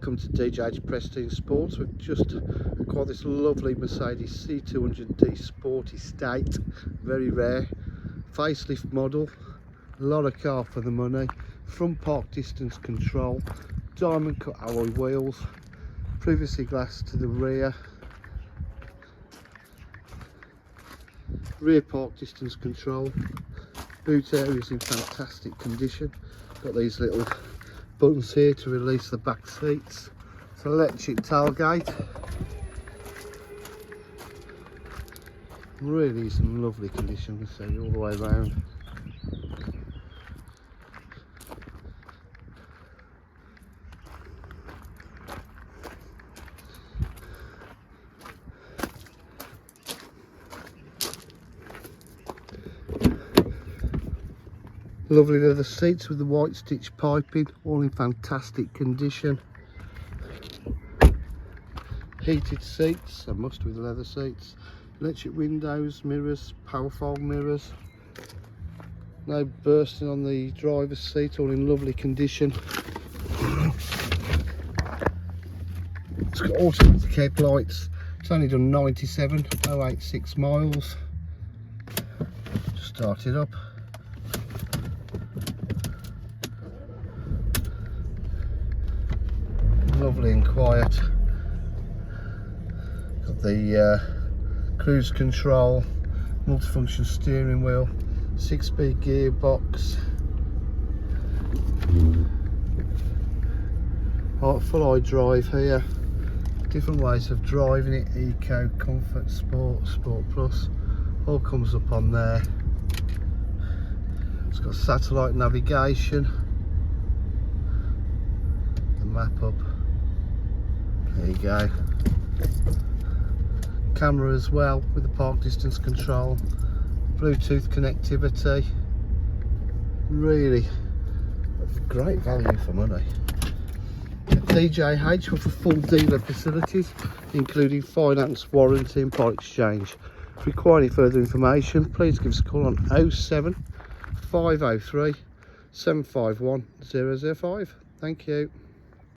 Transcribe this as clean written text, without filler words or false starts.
Welcome to DJH Prestige Sports. We've just acquired this lovely Mercedes C200d Sport Estate, very rare, facelift model, a lot of car for the money, front park distance control, diamond cut alloy wheels, privacy glass to the rear, rear park distance control, boot area is in fantastic condition, got these little buttons here to release the back seats. It's an electric tailgate. Really is in lovely condition, so all the way around. Lovely leather seats with the white stitch piping, all in fantastic condition. Heated seats, a must with leather seats. Electric windows, mirrors, power fold mirrors. No bursting on the driver's seat, all in lovely condition. It's got automatic headlights. It's only done 97,086 miles. Just start it up. Lovely and quiet. Got the cruise control, multifunction steering wheel, 6-speed gearbox. Full iDrive here. Different ways of driving it: Eco, Comfort, Sport, Sport Plus. All comes up on there. It's got satellite navigation. The map up. There you go. Camera as well with the park distance control, Bluetooth connectivity. Really great value for money. At DJH with the full dealer facilities, including finance, warranty and part exchange. If you require any further information, please give us a call on 07 503 751 005. Thank you.